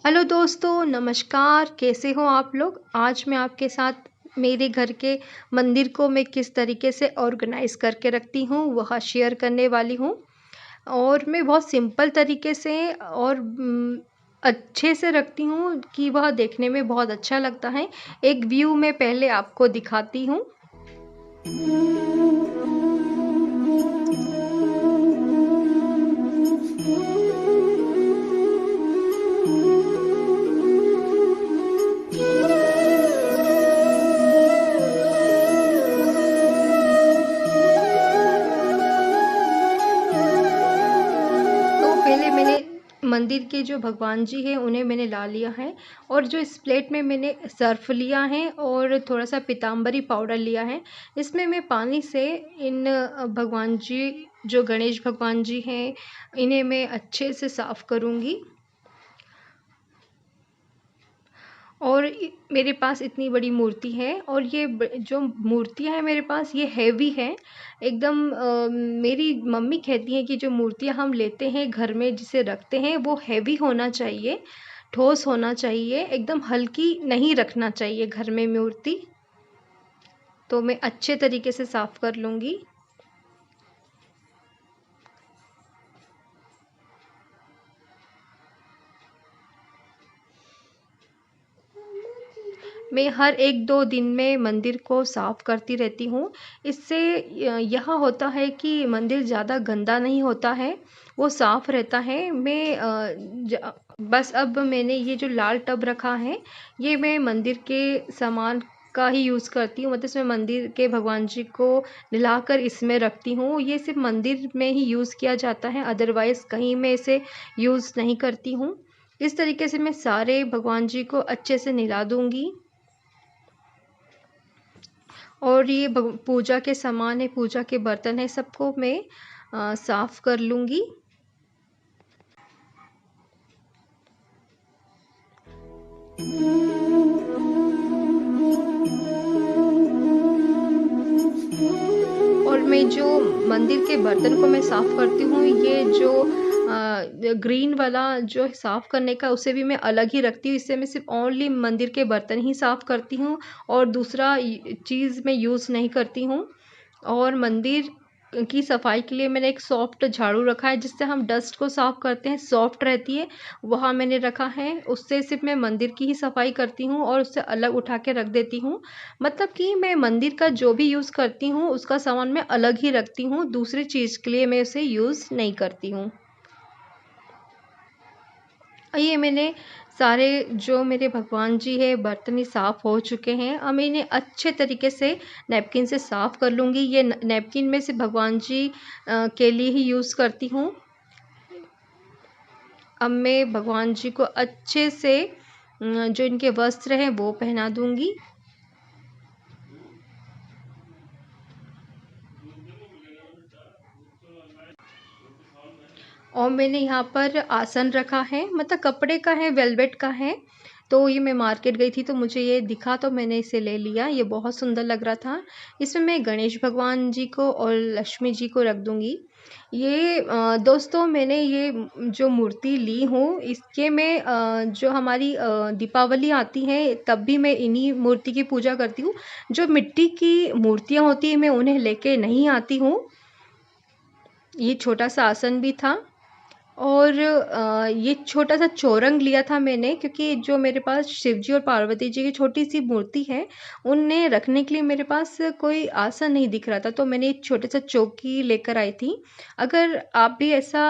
Hello दोस्तों, नमस्कार। कैसे हो आप लोग? आज मैं आपके साथ मेरे घर के मंदिर को मैं किस तरीके से ऑर्गेनाइज़ करके रखती हूँ, वह शेयर करने वाली हूँ। और मैं बहुत सिंपल तरीके से और अच्छे से रखती हूँ कि वह देखने में बहुत अच्छा लगता है। एक व्यू मैं पहले आपको दिखाती हूँ। तो पहले मैंने मंदिर के जो भगवान जी हैं उन्हें मैंने ला लिया है, और जो इस प्लेट में मैंने सर्फ़ लिया है और थोड़ा-सा पीताम्बरी पाउडर लिया है। इसमें मैं पानी से इन भगवान जी, जो गणेश भगवान जी हैं, इन्हें मैं अच्छे से साफ़ करूँगी। और मेरे पास इतनी बड़ी मूर्ति है, और ये जो मूर्तियाँ हैं मेरे पास, ये हैवी है एकदम। मेरी मम्मी कहती हैं कि जो मूर्तियाँ हम लेते हैं घर में, जिसे रखते हैं, वो हैवी होना चाहिए, ठोस होना चाहिए, एकदम हल्की नहीं रखना चाहिए घर में मूर्ति। तो मैं अच्छे तरीके से साफ़ कर लूँगी। मैं हर 1-2 दिन में मंदिर को साफ़ करती रहती हूँ। इससे यह होता है कि मंदिर ज़्यादा गंदा नहीं होता है, वो साफ़ रहता है। मैं बस अब मैंने ये जो लाल टब रखा है, ये मैं मंदिर के सामान का ही यूज़ करती हूँ। मतलब इसमें मंदिर के भगवान जी को नहलाकर इसमें रखती हूँ। ये सिर्फ़ मंदिर में ही यूज़ किया जाता है, अदरवाइज़ कहीं मैं इसे यूज़ नहीं करती हूँ। इस तरीके से मैं सारे भगवान जी को अच्छे से नहला दूँगी। और ये पूजा के सामान है, पूजा के बर्तन है, सबको मैं साफ़ कर लूँगी। और मैं जो मंदिर के बर्तन को मैं साफ़ करती हूँ, ये जो ग्रीन वाला जो साफ़ करने का, उसे भी मैं अलग ही रखती हूँ। इससे मैं सिर्फ़ ओनली मंदिर के बर्तन ही साफ़ करती हूँ, और दूसरा चीज़ मैं यूज़ नहीं करती हूँ। और मंदिर की सफाई के लिए मैंने एक सॉफ्ट झाड़ू रखा है, जिससे हम डस्ट को साफ़ करते हैं, सॉफ्ट रहती है, वहाँ मैंने रखा है। उससे सिर्फ़ मैं मंदिर की ही सफाई करती हूँ और उससे अलग उठा के रख देती हूँ। मतलब कि मैं मंदिर का जो भी यूज़ करती हूँ, उसका सामान मैं अलग ही रखती हूँ, दूसरी चीज़ के लिए मैं उसे यूज़ नहीं करती हूँ। ये मैंने सारे जो मेरे भगवान जी हैं, बर्तन ही साफ़ हो चुके हैं। अब मैं इन्हें अच्छे तरीके से नैपकिन से साफ़ कर लूँगी। ये नैपकिन मैं सिर्फ़ भगवान जी के लिए ही यूज़ करती हूँ। अब मैं भगवान जी को अच्छे से जो इनके वस्त्र हैं वो पहना दूँगी। और मैंने यहाँ पर आसन रखा है, मतलब कपड़े का है, वेलवेट का है। तो ये मैं मार्केट गई थी तो मुझे ये दिखा, तो मैंने इसे ले लिया। ये बहुत सुंदर लग रहा था। इसमें मैं गणेश भगवान जी को और लक्ष्मी जी को रख दूँगी। ये दोस्तों, मैंने ये जो मूर्ति ली हूँ, इसके मैं जो हमारी दीपावली आती है, तब भी मैं इन्हीं मूर्ति की पूजा करती हूँ। जो मिट्टी की मूर्तियाँ होती हैं, मैं उन्हें लेके नहीं आती हूँ। ये छोटा-सा आसन भी था। और ये छोटा-सा चौरंग लिया था मैंने, क्योंकि जो मेरे पास शिव जी और पार्वती जी की छोटी-सी मूर्ति है, उन्हें रखने के लिए मेरे पास कोई आसन नहीं दिख रहा था, तो मैंने एक छोटा-सा चौकी लेकर आई थी। अगर आप भी ऐसा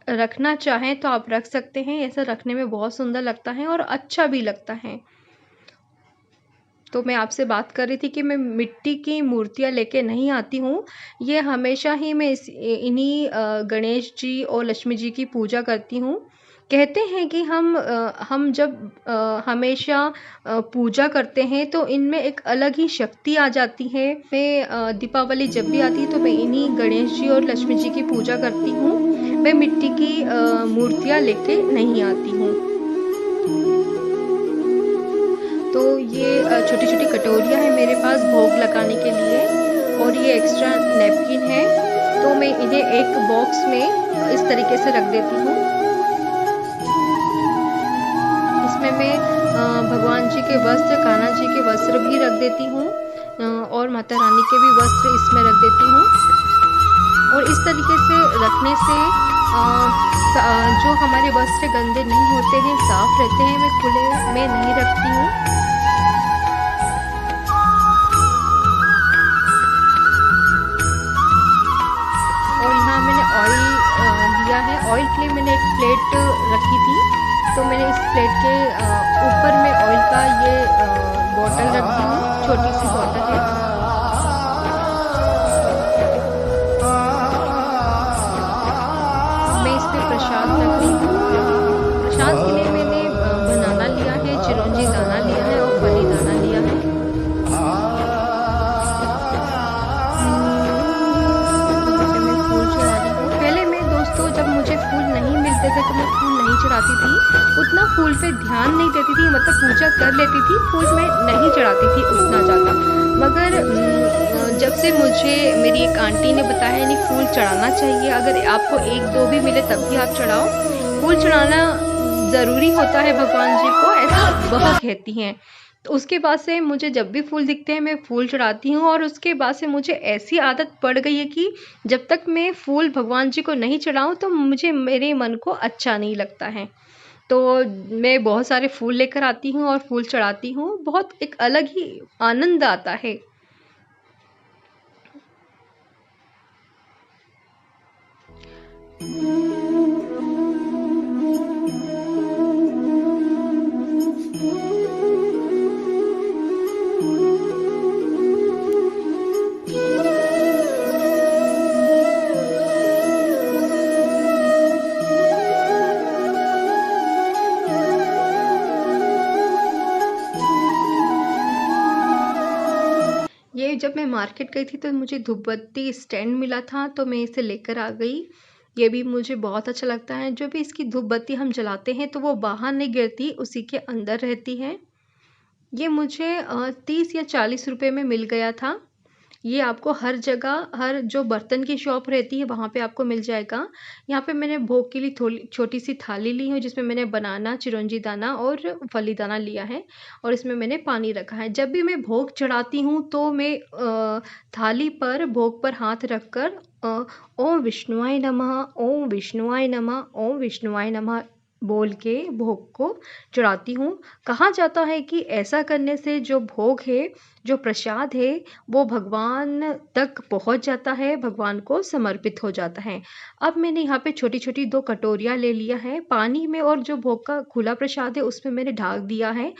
रखना चाहें तो आप रख सकते हैं, ऐसा रखने में बहुत सुंदर लगता है और अच्छा भी लगता है। तो मैं आपसे बात कर रही थी कि मैं मिट्टी की मूर्तियाँ लेके नहीं आती हूँ। ये हमेशा ही मैं इन्हीं गणेश जी और लक्ष्मी जी की पूजा करती हूँ। कहते हैं कि हम जब हमेशा पूजा करते हैं तो इनमें एक अलग ही शक्ति आ जाती है। मैं दीपावली जब भी आती है तो मैं इन्हीं गणेश जी और लक्ष्मी जी की पूजा करती हूँ। मैं मिट्टी की मूर्तियाँ लेके नहीं आती हूँ। तो ये छोटी-छोटी कटोरियाँ हैं मेरे पास भोग लगाने के लिए, और ये एक्स्ट्रा नैपकिन है, तो मैं इन्हें एक बॉक्स में इस तरीके से रख देती हूँ। भगवान जी के वस्त्र, कान्हा जी के वस्त्र भी रख देती हूँ और माता रानी के भी वस्त्र इसमें रख देती हूँ। और इस तरीके से रखने से जो हमारे वस्त्र गंदे नहीं होते हैं, साफ रहते हैं। मैं खुले में नहीं रखती हूँ। और यहाँ मैंने ऑयल लिया है। ऑयल के लिए मैंने एक प्लेट रखी थी, तो मैंने इस प्लेट के ऊपर में ऑयल का ये बॉटल रखती हूँ, छोटी सी बॉटल है। मैं इसमें प्रसाद रख रही हूँ। प्रसाद के लिए मैंने बनाना लिया है, चिरौंजी दाना लिया है और फली दाना लिया है। मैं फूल चढ़ा रही हूँ। पहले मैं दोस्तों जब मुझे फूल नहीं मिलते थे तो मैं फूल नहीं चढ़ाती थी, उतना फूल पे ध्यान नहीं देती थी, मतलब पूजा कर लेती थी, फूल मैं नहीं चढ़ाती थी उतना ज़्यादा। मगर जब से मुझे मेरी एक आंटी ने बताया नहीं फूल चढ़ाना चाहिए, अगर आपको एक दो भी मिले तब भी आप चढ़ाओ, फूल चढ़ाना ज़रूरी होता है भगवान जी को, ऐसा वह कहती हैं। तो उसके बाद से मुझे जब भी फूल दिखते हैं मैं फूल चढ़ाती हूँ। और उसके बाद से मुझे ऐसी आदत पड़ गई है कि जब तक मैं फूल भगवान जी को नहीं चढ़ाऊँ तो मुझे मेरे मन को अच्छा नहीं लगता है। तो मैं बहुत सारे फूल लेकर आती हूँ और फूल चढ़ाती हूँ, बहुत एक अलग ही आनंद आता है। ये जब मैं मार्केट गई थी तो मुझे धूपबत्ती स्टैंड मिला था, तो मैं इसे लेकर आ गई। ये भी मुझे बहुत अच्छा लगता है। जो भी इसकी धूपबत्ती हम जलाते हैं तो वो बाहर नहीं गिरती, उसी के अंदर रहती है। ये मुझे 30 या 40 रुपए में मिल गया था। ये आपको हर जगह, हर जो बर्तन की शॉप रहती है वहाँ पे आपको मिल जाएगा। यहाँ पे मैंने भोग के लिए थोड़ी छोटी सी थाली ली है, जिसमें मैंने बनाना, चिरौंजी दाना और फली दाना लिया है और इसमें मैंने पानी रखा है। जब भी मैं भोग चढ़ाती हूँ तो मैं थाली पर, भोग पर हाथ रखकर ओम विष्णुवाय नमः, ओम विष्णुवाय नमः, ओम विष्णुवाय नमः बोल के भोग को चढ़ाती हूँ। कहा जाता है कि ऐसा करने से जो भोग है, जो प्रसाद है, वो भगवान तक पहुँच जाता है, भगवान को समर्पित हो जाता है। अब मैंने यहाँ पे छोटी-छोटी 2 कटोरियाँ ले लिया है पानी में, और जो भोग का खुला प्रसाद है उसमें मैंने ढाक दिया है,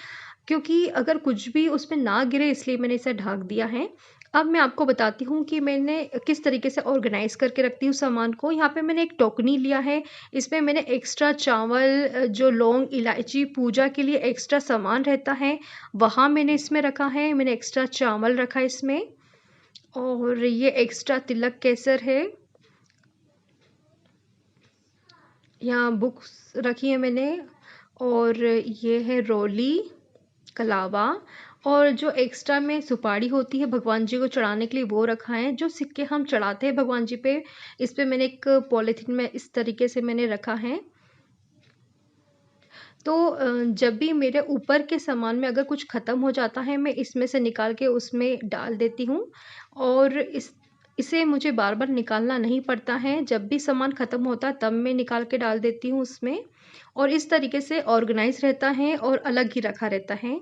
क्योंकि अगर कुछ भी उसमें ना गिरे इसलिए मैंने इसे ढाक दिया है। अब मैं आपको बताती हूँ कि मैंने किस तरीके से ऑर्गेनाइज़ करके रखती हूँ सामान को। यहाँ पे मैंने एक टोकनी लिया है, इसमें मैंने एक्स्ट्रा चावल, जो लौंग, इलायची, पूजा के लिए एक्स्ट्रा सामान रहता है, वहाँ मैंने इसमें रखा है। मैंने एक्स्ट्रा चावल रखा है इसमें, और ये एक्स्ट्रा तिलक केसर है। यहाँ बुक्स रखी है मैंने, और ये है रोली, कलावा, और जो एक्स्ट्रा में सुपारी होती है भगवान जी को चढ़ाने के लिए वो रखा है। जो सिक्के हम चढ़ाते हैं भगवान जी पे, इस पे मैंने एक पॉलीथीन में इस तरीके से मैंने रखा है। तो जब भी मेरे ऊपर के सामान में अगर कुछ ख़त्म हो जाता है, मैं इसमें से निकाल के उसमें डाल देती हूँ, और इसे मुझे बार-बार निकालना नहीं पड़ता है। जब भी सामान ख़त्म होता है तब मैं निकाल के डाल देती हूँ उसमें, और इस तरीके से ऑर्गेनाइज़ रहता है और अलग ही रखा रहता है।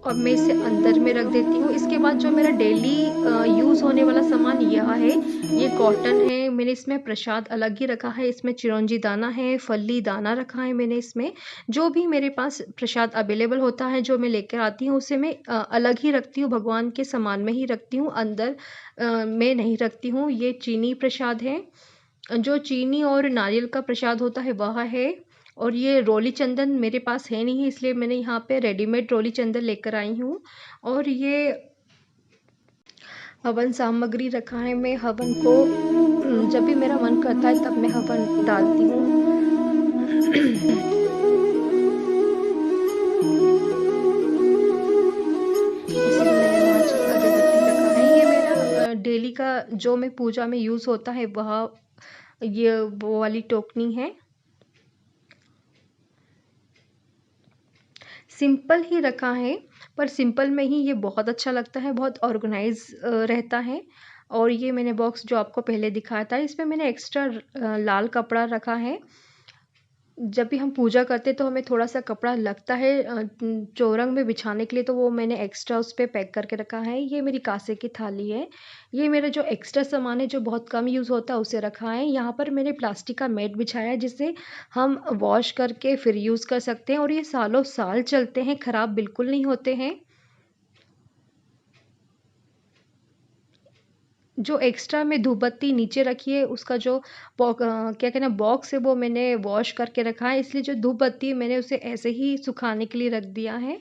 और मैं इसे अंदर में रख देती हूँ। इसके बाद जो मेरा डेली यूज़ होने वाला सामान यह है, ये कॉटन है। मैंने इसमें प्रसाद अलग ही रखा है, इसमें चिरौंजी दाना है, फली दाना रखा है मैंने इसमें। जो भी मेरे पास प्रसाद अवेलेबल होता है, जो मैं लेकर आती हूँ, उसे मैं अलग ही रखती हूँ, भगवान के सामान में ही रखती हूँ, अंदर में नहीं रखती हूँ। ये चीनी प्रसाद है, जो चीनी और नारियल का प्रसाद होता है वह है। और ये रोली चंदन मेरे पास है नहीं, इसलिए मैंने यहाँ पे रेडीमेड रोली चंदन लेकर आई हूँ। और ये हवन सामग्री रखा है। मैं हवन को जब भी मेरा मन करता है तब मैं हवन डालती हूँ। इसीलिए मैंने वहाँ अगरबत्ती रखा है। ये मेरा डेली का जो मैं पूजा में यूज़ होता है वह, ये वो वाली टोकनी है। सिंपल ही रखा है, पर सिंपल में ही ये बहुत अच्छा लगता है, बहुत ऑर्गेनाइज़ रहता है। और ये मैंने बॉक्स जो आपको पहले दिखाया था, इसमें मैंने एक्स्ट्रा लाल कपड़ा रखा है। जब भी हम पूजा करते हैं तो हमें थोड़ा-सा कपड़ा लगता है चौरंग में बिछाने के लिए, तो वो मैंने एक्स्ट्रा उस पे पैक करके रखा है। ये मेरी कांसे की थाली है। ये मेरा जो एक्स्ट्रा सामान है जो बहुत कम यूज़ होता है उसे रखा है। यहाँ पर मैंने प्लास्टिक का मैट बिछाया है जिसे हम वॉश करके फिर यूज़ कर सकते हैं और ये सालों-साल चलते हैं, खराब बिल्कुल नहीं होते हैं। जो एक्स्ट्रा में धूप बत्ती नीचे रखी है उसका जो क्या कहते हैं बॉक्स है वो मैंने वॉश करके रखा है, इसलिए जो धूप बत्ती है मैंने उसे ऐसे ही सुखाने के लिए रख दिया है।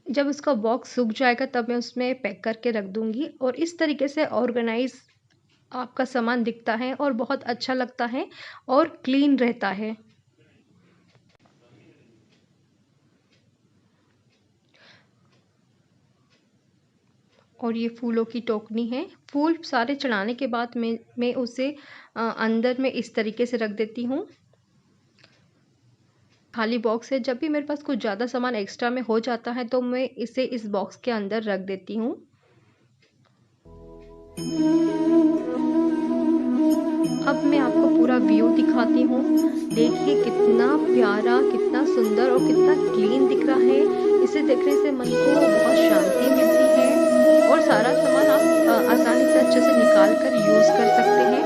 जब उसका बॉक्स सूख जाएगा तब मैं उसमें पैक करके रख दूँगी और इस तरीके से ऑर्गेनाइज़ आपका सामान दिखता है और बहुत अच्छा लगता है और क्लीन रहता है। और ये फूलों की टोकनी है। फूल सारे चढ़ाने के बाद मैं उसे अंदर में इस तरीके से रख देती हूँ। खाली बॉक्स है, जब भी मेरे पास कुछ ज़्यादा सामान एक्स्ट्रा में हो जाता है तो मैं इसे इस बॉक्स के अंदर रख देती हूँ। अब मैं आपको पूरा व्यू दिखाती हूँ। देखिए कितना प्यारा, कितना सुंदर और कितना क्लीन दिख रहा है। इसे देखने से मन को बहुत शांति मिलती है और सारा सामान आप आसानी से अच्छे से निकाल कर यूज़ कर सकते हैं।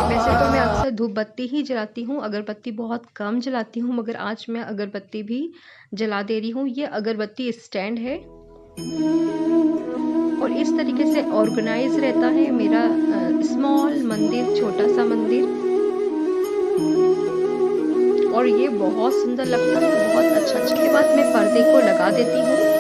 वैसे तो मैं अक्सर धूप बत्ती ही जलाती हूँ, अगरबत्ती बहुत कम जलाती हूँ, मगर आज मैं अगरबत्ती भी जला दे रही हूँ। ये अगरबत्ती स्टैंड है और इस तरीके से ऑर्गेनाइज रहता है मेरा स्मॉल मंदिर, छोटा सा मंदिर। और ये बहुत सुंदर लगता है, बहुत अच्छा। इसके बाद मैं पर्दे को लगा देती हूँ।